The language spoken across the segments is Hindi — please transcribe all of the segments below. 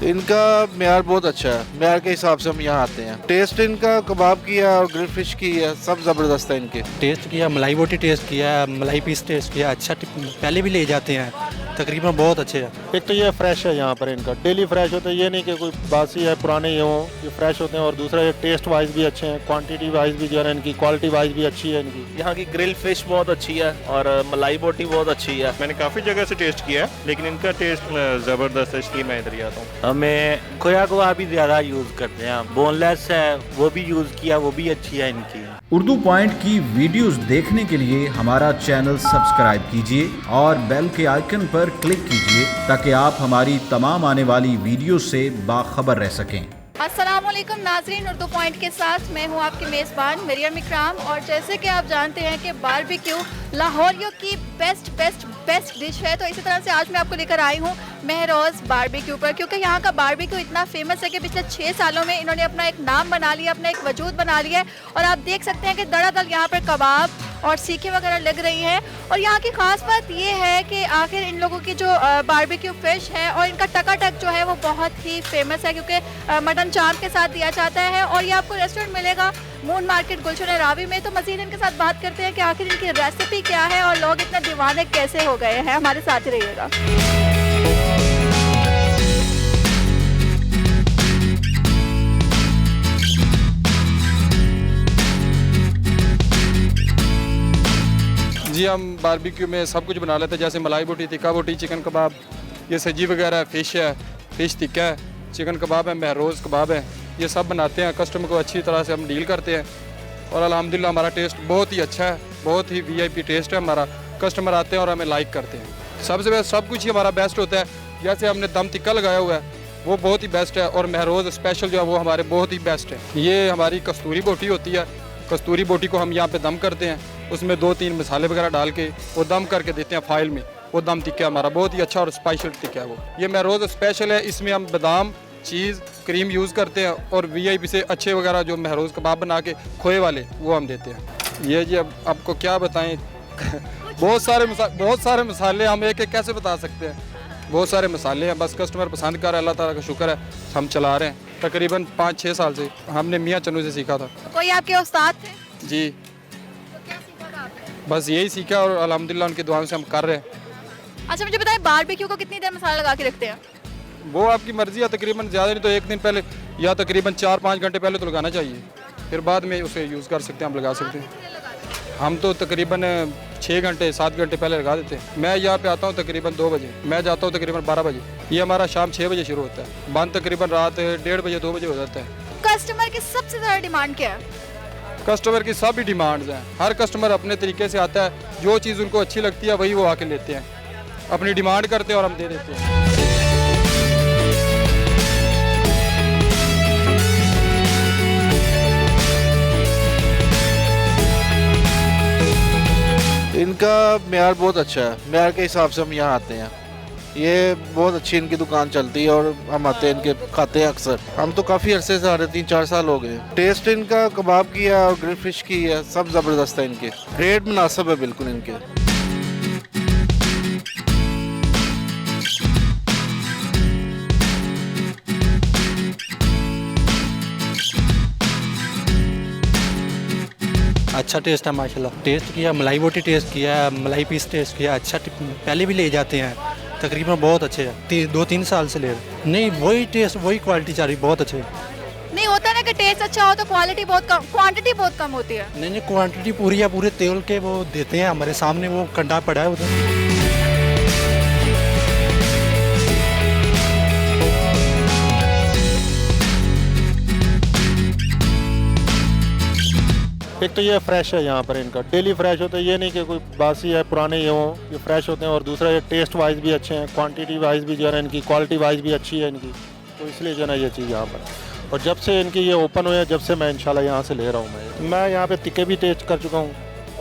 इनका मेयार बहुत अच्छा है, मेयार के हिसाब से हम यहाँ आते हैं। टेस्ट इनका कबाब की है और ग्रिल फिश की है, सब ज़बरदस्त है इनके। टेस्ट किया, मलाई बोटी टेस्ट किया, मलाई पीस टेस्ट किया, अच्छा पहले भी ले जाते हैं, तकरीबन बहुत अच्छे हैं। एक तो ये फ्रेश है यहाँ पर, इनका डेली फ्रेश होता है, ये नहीं कि कोई बासी है पुराने ये हों, ये फ्रेश होते हैं। और दूसरा ये टेस्ट वाइज भी अच्छे हैं, क्वांटिटी वाइज भी जो है इनकी, क्वालिटी वाइज भी अच्छी है इनकी। यहाँ की ग्रिल फिश बहुत अच्छी है और मलाई बोटी बहुत अच्छी है। मैंने काफ़ी जगह से टेस्ट किया है, लेकिन इनका टेस्ट ज़बरदस्त है, इसलिए मैं इधर ही आता हूँ। हमें खोया कबाब भी ज़्यादा यूज़ करते हैं, बोनलेस है वो भी यूज़ किया, वो भी अच्छी है इनकी। उर्दू पॉइंट की वीडियोस देखने के लिए हमारा चैनल सब्सक्राइब कीजिए और बेल के आइकन पर क्लिक कीजिए ताकि आप हमारी तमाम आने वाली वीडियो से बाखबर रह सकें। अस्सलामुअलैकुम नाज़रीन, उर्दू पॉइंट के साथ मैं हूँ आपकी मेज़बान मरियम इकराम। और जैसे कि आप जानते हैं कि बारबेक्यू लाहौरियों की बेस्ट डिश है, तो इसी तरह से आज मैं आपको लेकर आई हूँ महरोज़ बारबेक्यू पर, क्योंकि यहाँ का बारबेक्यू इतना फेमस है कि पिछले 6 सालों में इन्होंने अपना एक नाम बना लिया, अपना एक वजूद बना लिया है। और आप देख सकते हैं कि धड़ाधड़ यहाँ पर कबाब और सीखें वगैरह लग रही हैं। और यहाँ की ख़ास बात ये है कि आखिर इन लोगों की जो बारबेक्यू फ़िश है और इनका टकाटक जो है वो बहुत ही फेमस है, क्योंकि मटन चाप के साथ दिया जाता है। और ये आपको रेस्टोरेंट मिलेगा मून मार्केट गुलशन रावी में। तो मज़ीद इनके साथ बात करते हैं कि आखिर इनकी रेसिपी क्या है और लोग इतने दीवाने कैसे हो गए हैं। हमारे साथ ही रहिएगा। जी, हम बारबेक्यू में सब कुछ बना लेते हैं, जैसे मलाई बोटी, तिक्का बोटी, चिकन कबाब, ये सब्जी वगैरह, फ़िश है, फ़िश टिक्का है, चिकन कबाब है, महरोज़ कबाब है, ये सब बनाते हैं। कस्टमर को अच्छी तरह से हम डील करते हैं और अल्हम्दुलिल्लाह हमारा टेस्ट बहुत ही अच्छा है, बहुत ही VIP टेस्ट है हमारा। कस्टमर आते हैं और हमें लाइक करते हैं। सबसे बेस्ट सब कुछ ही हमारा बेस्ट होता है। जैसे हमने दम टिक्का लगाया हुआ है वो बहुत ही बेस्ट है, और महरोज़ स्पेशल जो है वो हमारे बहुत ही बेस्ट है। ये हमारी कस्तूरी बोटी होती है, कस्तूरी बोटी को हम यहाँ पे दम करते हैं, उसमें 2-3 मसाले वगैरह डाल के वो दम करके देते हैं फाइल में। वो दम टिक्का हमारा बहुत ही अच्छा और स्पेशल टिक्का है वो। ये महरोज़ स्पेशल है, इसमें हम बादाम, चीज़, क्रीम यूज़ करते हैं और VIP से अच्छे वगैरह जो महरोज़ कबाब बना के खोए वाले वो हम देते हैं। ये जी अब आपको क्या बताएं बहुत सारे मसाले हम एक कैसे बता सकते हैं। बहुत सारे मसाले हैं, बस कस्टमर पसंद कर रहा है, अल्लाह ताला का शुक्र है, हम चला रहे हैं। तकरीबन 5-6 साल से हमने मियाँ चन्नू से सीखा था। कोई आपके उस्ताद थे? जी, बस यही सीखा और अल्हम्दुलिल्लाह उनकी दुआओं से हम कर रहे हैं। अच्छा, मुझे बताएं बारबेक्यू को कितनी देर मसाला लगा के रखते हैं? वो आपकी मर्ज़ी है, तकरीबन ज़्यादा नहीं तो 1 दिन पहले या तकरीबन 4-5 घंटे पहले तो लगाना चाहिए, फिर बाद में उसे यूज़ कर सकते हैं, हम लगा सकते हैं। हम तो तकरीबन 6 घंटे 7 घंटे पहले लगा देते हैं। मैं यहाँ पे आता हूँ तकरीबन 2 बजे, मैं जाता हूँ तकरीबन 12 बजे। ये हमारा शाम 6 बजे शुरू होता है, बंद तकरीबन रात 1:30 बजे 2 बजे हो जाता है। कस्टमर की सबसे ज़्यादा डिमांड क्या है? कस्टमर की सभी डिमांड्स हैं, हर कस्टमर अपने तरीके से आता है, जो चीज़ उनको अच्छी लगती है वही वो आके लेते हैं, अपनी डिमांड करते हैं और हम दे देते हैं। इनका मेयार बहुत अच्छा है, मेयार के हिसाब से हम यहाँ आते हैं। ये बहुत अच्छी इनकी दुकान चलती है और हम आते हैं इनके, खाते हैं अक्सर। हम तो काफ़ी अरसे से आ रहे, 3-4 साल हो गए। टेस्ट इनका कबाब की है और ग्रिल फिश की है, सब ज़बरदस्त है इनके। रेट मुनासिब है बिल्कुल इनके। अच्छा टेस्ट है माशाल्लाह। टेस्ट किया, मलाई बोटी टेस्ट किया, मलाई पीस टेस्ट किया, अच्छा पहले भी ले जाते हैं, तकरीबन बहुत अच्छे हैं। 2-3 साल से ले रहे। नहीं, वही टेस्ट वही क्वालिटी चाह रही, बहुत अच्छे। नहीं होता ना कि टेस्ट अच्छा हो तो क्वालिटी बहुत कम, क्वांटिटी बहुत कम होती है। नहीं, क्वांटिटी पूरी है, पूरे तेल के वो देते हैं, हमारे सामने वो कंडा पड़ा है उधर। एक तो ये फ्रेश है यहाँ पर, इनका डेली फ्रेश होता है, ये नहीं कि कोई बासी है पुराने ये हों, ये फ्रेश होते हैं। और दूसरा ये टेस्ट वाइज भी अच्छे हैं, क्वांटिटी वाइज भी जो है इनकी, क्वालिटी वाइज भी अच्छी है इनकी। तो इसलिए जो है ना ये चीज़ यहाँ पर। और जब से इनकी ये ओपन हुए, जब से मैं इंशाल्लाह यहाँ से ले रहा हूँ। मैं यहाँ पे टिक्के भी टेस्ट कर चुका हूँ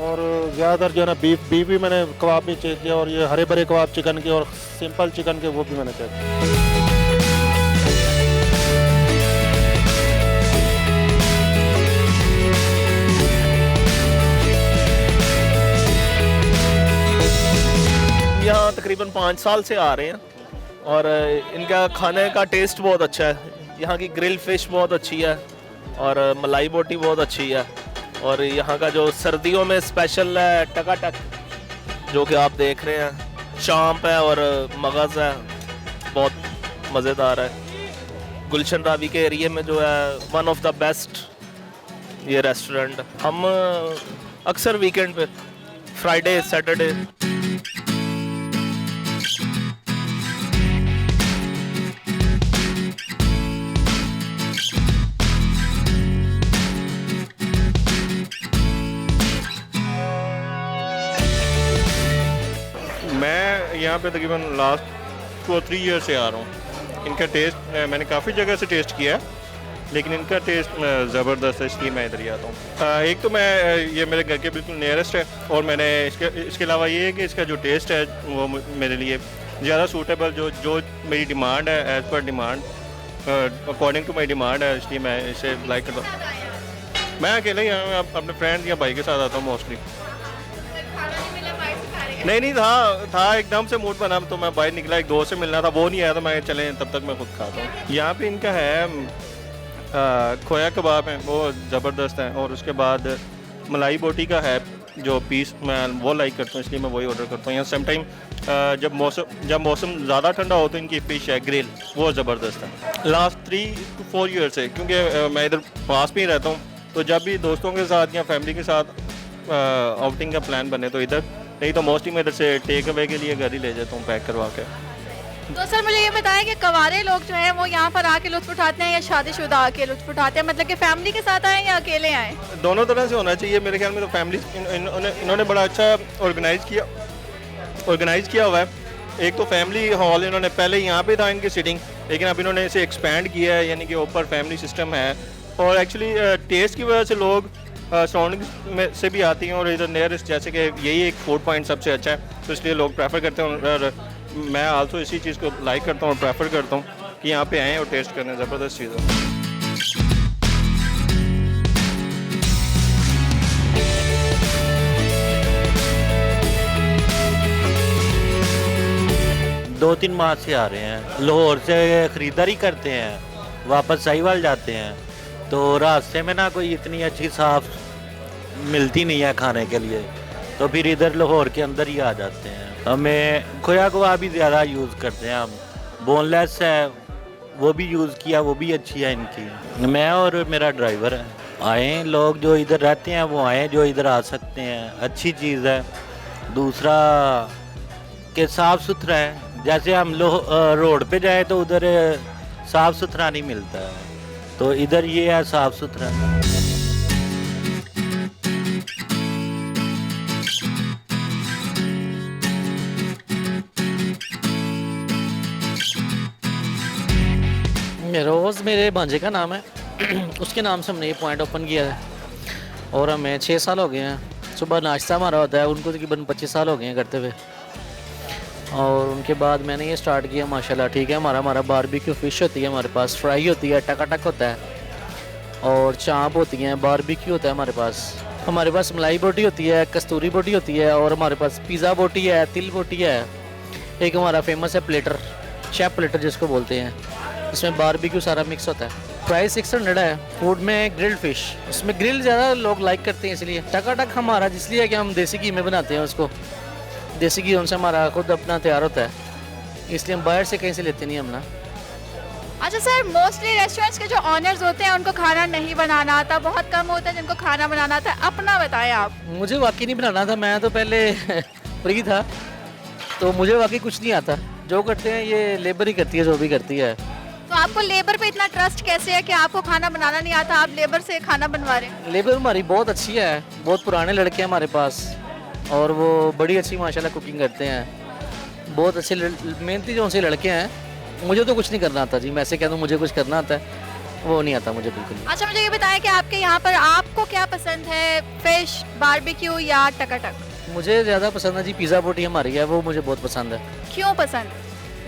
और ज़्यादातर जो है ना बीफ भी मैंने कबाब भी चेक किया, और ये हरे भरे कबाब चिकन के और सिंपल चिकन के वो भी मैंने चेक किया। यहाँ तकरीबन 5 साल से आ रहे हैं और इनका खाने का टेस्ट बहुत अच्छा है। यहाँ की ग्रिल फिश बहुत अच्छी है और मलाई बोटी बहुत अच्छी है। और यहाँ का जो सर्दियों में स्पेशल है टकाटक, जो कि आप देख रहे हैं, चांप है और मगज़ है, बहुत मज़ेदार है। गुलशन रावी के एरिया में जो है वन ऑफ द बेस्ट ये रेस्टोरेंट। हम अक्सर वीकेंड पे, फ्राइडे सैटरडे। मैं यहाँ पे तकरीबन लास्ट 2-3 ईयर से आ रहा हूँ। इनका टेस्ट मैंने काफ़ी जगह से टेस्ट किया है, लेकिन इनका टेस्ट ज़बरदस्त है, इसलिए मैं इधर ही आता हूँ। एक तो मैं ये मेरे घर के बिल्कुल नियरेस्ट है, और मैंने इसके अलावा ये है कि इसका जो टेस्ट है वो मेरे लिए ज़्यादा सूटेबल, जो मेरी डिमांड है, as per demand, according to my demand है, इसलिए मैं इसे लाइक करता हूँ। मैं अकेले ही अपने फ्रेंड या भाई के साथ आता हूँ मोस्टली। नहीं था एकदम से मूड बना तो मैं बाहर निकला, एक दोस्त से मिलना था, वो नहीं आया तो मैं चले तब तक मैं खुद खाता हूँ। यहाँ पे इनका है खोया कबाब है, वो ज़बरदस्त है, और उसके बाद मलाई बोटी का है जो पीस, मैं वो लाइक करता हूँ, इसलिए मैं वही ऑर्डर करता हूँ। यहाँ सेम टाइम जब मौसम ज़्यादा ठंडा हो तो इनकी फ़िश है ग्रिल, वो ज़बरदस्त है। लास्ट 3-4 ईयर से, क्योंकि मैं इधर पास में ही रहता हूँ, तो जब भी दोस्तों के साथ या फैमिली के साथ आउटिंग का प्लान बने तो इधर, नहीं तो मोस्टली मैं इधर से टेक अवे के लिए घर ही ले जाता हूँ पैक करवा के। तो सर मुझे ये बताएं कि कवारे लोग जो हैं वो यहाँ पर आके लुत्फ़ उठाते हैं या शादीशुदा आके लुत्फ़ उठाते हैं, मतलब कि फैमिली के साथ आए या अकेले आए? दोनों तरह से होना चाहिए मेरे ख्याल में। तो फैमिली इन्होंने बड़ा अच्छा ऑर्गेनाइज़ किया हुआ है। एक तो फैमिली हॉल, इन्होंने पहले यहाँ पे था इनकी सिटिंग, लेकिन अब इन्होंने इसे एक्सपेंड किया है, यानी कि ऊपर फैमिली सिस्टम है। और एक्चुअली टेस्ट की वजह से लोग सराउंडिंग में से भी आती हैं, और इधर नियरेस्ट जैसे कि यही एक फूड पॉइंट सबसे अच्छा है, तो इसलिए लोग प्रेफर करते हैं। और मैं आल्सो इसी चीज़ को लाइक करता हूँ और प्रेफर करता हूँ कि यहाँ पे आएँ और टेस्ट करें, ज़बरदस्त चीज़ है। दो तीन माह से आ रहे हैं, लाहौर से ख़रीदारी करते हैं, वापस साहिवाल जाते हैं, तो रास्ते में ना कोई इतनी अच्छी साफ मिलती नहीं है खाने के लिए, तो फिर इधर लाहौर के अंदर ही आ जाते हैं। हमें खोया कबाब भी ज़्यादा यूज़ करते हैं हम, बोनलेस है वो भी यूज़ किया, वो भी अच्छी है इनकी। मैं और मेरा ड्राइवर है, आए लोग जो इधर रहते हैं वो आए, जो इधर आ सकते हैं, अच्छी चीज़ है। दूसरा कि साफ़ सुथरा है, जैसे हम रोड पे जाए तो उधर साफ़ सुथरा नहीं मिलता है, तो इधर ये है साफ़ सुथरा। रोज़ मेरे भांजे का नाम है उसके नाम से हमने ये पॉइंट ओपन किया है, और हमें 6 साल हो गए हैं। सुबह नाश्ता हमारा होता है, उनको तकरीबन 25 साल हो गए हैं करते हुए, और उनके बाद मैंने ये स्टार्ट किया माशाल्लाह। ठीक है, हमारा बारबेक्यू फ़िश होती है हमारे पास, फ्राई होती है, टकाटक होता है, और चांप होती हैं, बारबेक्यू होता है हमारे पास मलाई बोटी होती है, कस्तूरी बोटी होती है, और हमारे पास पिज़्ज़ा बोटी है, तिल बोटी है। एक हमारा फेमस है प्लेटर, शेफ प्लेटर जिसको बोलते हैं, इसमें बारबेक्यू सारा मिक्स होता है। प्राइस 600 है। फूड में ग्रिल्ड फिश, उसमें ग्रिल ज़्यादा लोग लाइक करते हैं, इसलिए टकाटक हमारा जिसलिए है कि हम देसी घी में बनाते हैं उसको, देसी घी उनसे हमारा खुद अपना तैयार होता है, इसलिए हम बाहर से कहीं से लेते नहीं हम ना। अच्छा सर, मोस्टली रेस्टोरेंट्स के जो ऑनर्स होते हैं उनको खाना नहीं बनाना आता, बहुत कम होता है जिनको खाना बनाना आता है। अपना बताएं आप। मुझे वाकई नहीं बनाना था, मैं तो पहले फ्री था, तो मुझे वाकई कुछ नहीं आता। जो करते हैं ये लेबर ही करती है, जो भी करती है। तो आपको लेबर पे इतना ट्रस्ट कैसे है कि आपको खाना बनाना नहीं आता, आप लेबर से खाना बनवा रहे हैं? लेबर हमारी बहुत अच्छी है, बहुत पुराने लड़के हैं हमारे पास, और वो बड़ी अच्छी माशाल्लाह कुकिंग करते हैं, बहुत अच्छे मेहनती जो उनसे लड़के हैं। मुझे तो कुछ नहीं करना आता जी, मैं ऐसे कह दूँ मुझे कुछ करना आता है, वो नहीं आता मुझे बिल्कुल। अच्छा मुझे ये बताएं कि आपके यहाँ पर आपको क्या पसंद है, फिश, बारबेक्यू या टकाटक? मुझे ज़्यादा पसंद है जी पिज़्ज़ा बोटी हमारी है, वो मुझे बहुत पसंद है। क्यों पसंद?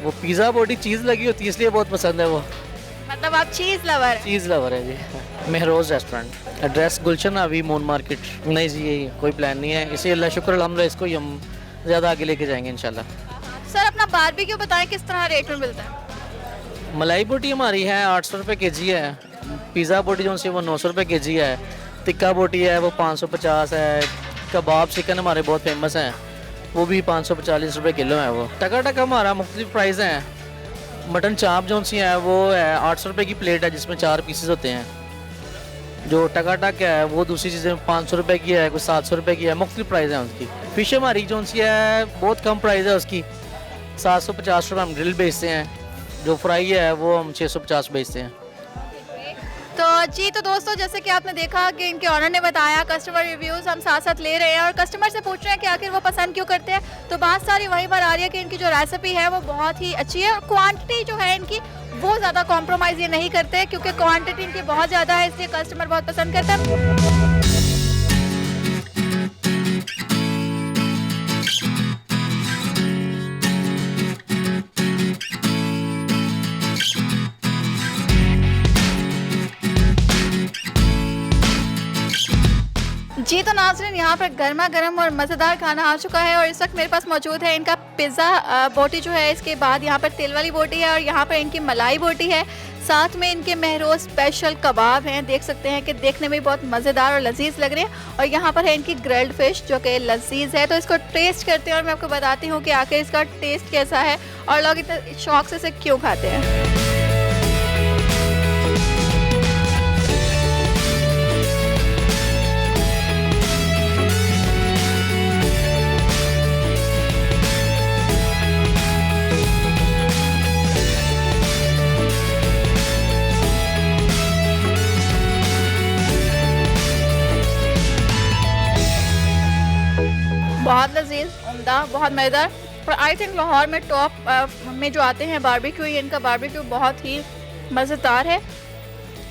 वो पिज़्ज़ा बोटी चीज़ लगी होती है इसलिए बहुत पसंद है वो। मतलब आप चीज़ लवर हैं? चीज़ लवर है जी। महरोज़ रेस्टोरेंट, एड्रेस गुलशन नावी मून मार्केट। नहीं जी, यही कोई प्लान नहीं है, इसी अल्लाह शुक्र अल्हम्दुलिल्लाह इसको ही हम ज़्यादा आगे लेके जाएंगे इंशाल्लाह। सर अपना बारबेक्यू बताएं किस तरह रेट में मिलता है? मलाई बोटी हमारी है 800 रुपये के जी है। पिज़्ज़ा बोटी जो सी वो 900 रुपये के जी है। टिक्का बोटी है वो 550 है। कबाब चिकन हमारे बहुत फेमस हैं, वो भी 540 रुपये किलो है। वो टका हमारा मुख्तलिफ प्राइस हैं। मटन चाप जो सी है वो है 800 रुपये की प्लेट है, जिसमें 4 पीसेस होते हैं। जो टक है वो दूसरी चीज़ें 500 रुपये की है, कुछ 700 रुपये की है, मुख्तलिफ प्राइस है उसकी। फ़िश हमारी जो सी है बहुत कम प्राइस है उसकी, 750 रुपये हम ग्रिल बेचते हैं। जो फ्राई है वो हम 650 बेचते हैं। तो जी तो दोस्तों जैसे कि आपने देखा कि इनके ऑनर ने बताया, कस्टमर रिव्यूज़ हम साथ साथ ले रहे हैं और कस्टमर से पूछ रहे हैं कि आखिर वो पसंद क्यों करते हैं। तो बात सारी वहीं पर आ रही है कि इनकी जो रेसिपी है वो बहुत ही अच्छी है और क्वांटिटी जो है इनकी वो ज़्यादा कॉम्प्रोमाइज़ ये नहीं करते, क्योंकि क्वांटिटी इनकी बहुत ज़्यादा है, इसलिए कस्टमर बहुत पसंद करता है। जी तो नाज़रीन यहाँ पर गर्मा गर्म और मज़ेदार खाना आ चुका है और इस वक्त मेरे पास मौजूद है इनका पिज़्ज़ा बोटी जो है, इसके बाद यहाँ पर तेल वाली बोटी है और यहाँ पर इनकी मलाई बोटी है, साथ में इनके महरोज स्पेशल कबाब हैं। देख सकते हैं कि देखने में बहुत मज़ेदार और लजीज लग रहे हैं। और यहाँ पर है इनकी ग्रिल्ड फ़िश जो कि लजीज है। तो इसको टेस्ट करते हैं और मैं आपको बताती हूँ कि आखिर इसका टेस्ट कैसा है और लोग इतने शौक से इसे क्यों खाते हैं। बहुत लजीज, उम्दा, बहुत मज़ेदार। और आई थिंक लाहौर में टॉप में जो आते हैं बारबेक्यू, इनका बारबेक्यू बहुत ही मज़ेदार है।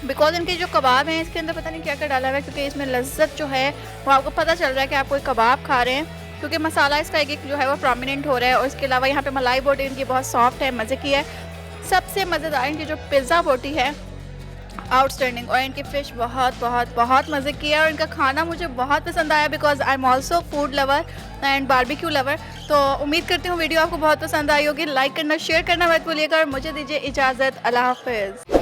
बिकॉज इनके जो कबाब हैं इसके अंदर पता नहीं क्या क्या डाला हुआ है, क्योंकि इसमें लज्जत जो है वो आपको पता चल रहा है कि आप कोई कबाब खा रहे हैं, क्योंकि मसाला इसका एक जो है वो प्रोमिनेंट हो रहा है। और इसके अलावा यहाँ पे मलाई बोटी इनकी बहुत सॉफ्ट है, मज़े की है। सबसे मज़ेदार इनकी जो पिज़्ज़ा बोटी है, आउटस्टैंडिंग। और इनकी फ़िश बहुत बहुत बहुत मज़े की है और इनका खाना मुझे बहुत पसंद आया, because I am also food lover and barbecue lover. तो उम्मीद करती हूँ वीडियो आपको बहुत पसंद आई होगी। लाइक करना, शेयर करना मत भूलिएगा और मुझे दीजिए इजाज़त। अल्लाह हाफ़िज़।